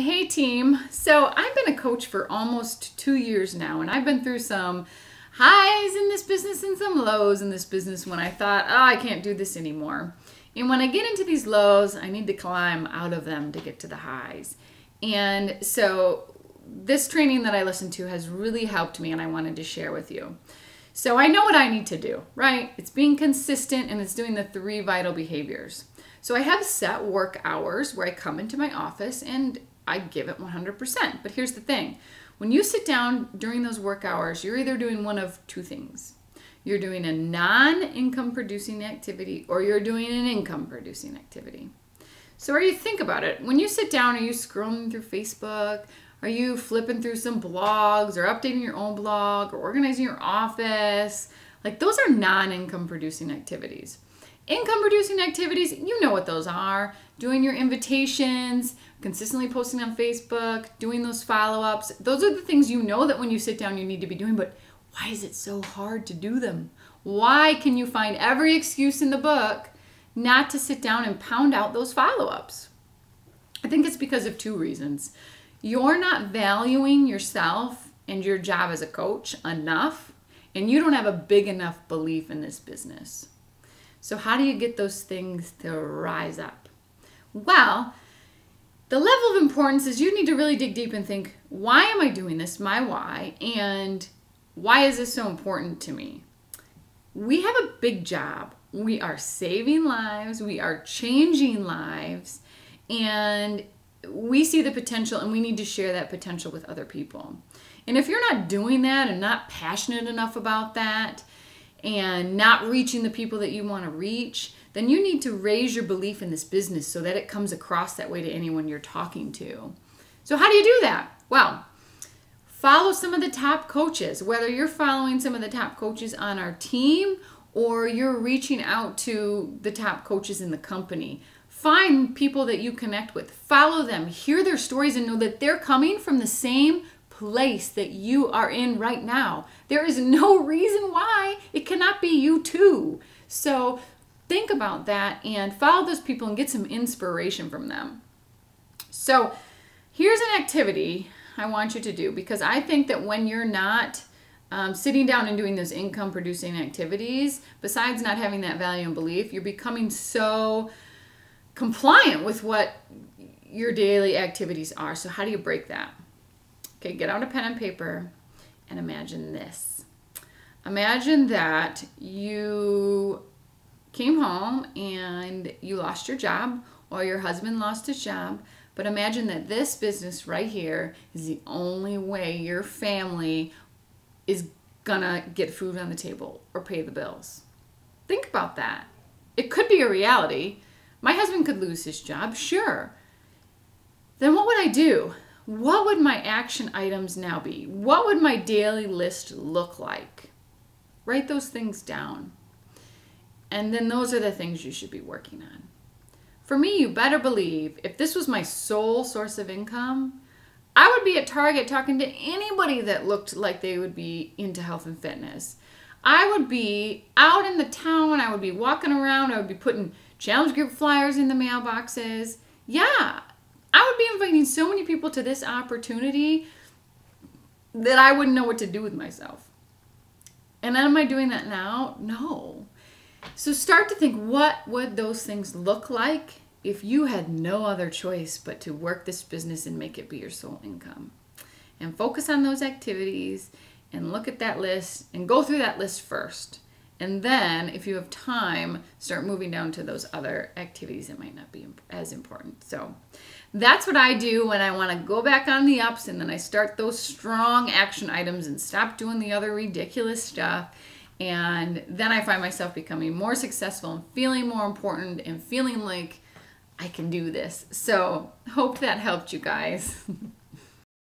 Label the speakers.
Speaker 1: Hey team, so I've been a coach for almost 2 years now, and I've been through some highs in this business and some lows in this business when I thought, oh, I can't do this anymore. And when I get into these lows, I need to climb out of them to get to the highs. And so this training that I listened to has really helped me, and I wanted to share with you. So I know what I need to do, right? It's being consistent, and it's doing the 3 vital behaviors. So I have set work hours where I come into my office and I give it 100%. But here's the thing. When you sit down during those work hours, you're either doing one of 2 things. You're doing a non-income producing activity or you're doing an income producing activity. So you think about it. When you sit down, are you scrolling through Facebook? Are you flipping through some blogs or updating your own blog or organizing your office? Like, those are non-income producing activities. Income producing activities, you know what those are. Doing your invitations, consistently posting on Facebook, doing those follow-ups. Those are the things you know that when you sit down you need to be doing, but why is it so hard to do them? Why can you find every excuse in the book not to sit down and pound out those follow-ups? I think it's because of 2 reasons. You're not valuing yourself and your job as a coach enough, and you don't have a big enough belief in this business. So how do you get those things to rise up? Well, the level of importance is you need to really dig deep and think, why am I doing this? My why, and why is this so important to me? We have a big job. We are saving lives. We are changing lives. And we see the potential, and we need to share that potential with other people. And if you're not doing that and not passionate enough about that, and not reaching the people that you want to reach, then you need to raise your belief in this business so that it comes across that way to anyone you're talking to. So how do you do that? Well, follow some of the top coaches, whether you're following some of the top coaches on our team or you're reaching out to the top coaches in the company. Find people that you connect with, follow them, hear their stories, and know that they're coming from the same place that you are in right now. There is no reason why it cannot be you too. So think about that and follow those people and get some inspiration from them. So here's an activity I want you to do, because I think that when you're not sitting down and doing those income producing activities, besides not having that value and belief, you're becoming so compliant with what your daily activities are. So how do you break that? Okay, get out a pen and paper and imagine this. Imagine that you came home and you lost your job, or your husband lost his job, but imagine that this business right here is the only way your family is gonna get food on the table or pay the bills. Think about that. It could be a reality. My husband could lose his job, sure. Then what would I do? What would my action items now be? What would my daily list look like? Write those things down. And then those are the things you should be working on. For me, you better believe, if this was my sole source of income, I would be at Target talking to anybody that looked like they would be into health and fitness. I would be out in the town. I would be walking around. I would be putting challenge group flyers in the mailboxes. Yeah. I would be inviting so many people to this opportunity that I wouldn't know what to do with myself. And am I doing that now? No. So start to think, what would those things look like if you had no other choice but to work this business and make it be your sole income? And focus on those activities and look at that list and go through that list first. And then, if you have time, start moving down to those other activities that might not be as important. So that's what I do when I want to go back on the ups, and then I start those strong action items and stop doing the other ridiculous stuff. And then I find myself becoming more successful and feeling more important and feeling like I can do this. So hope that helped you guys.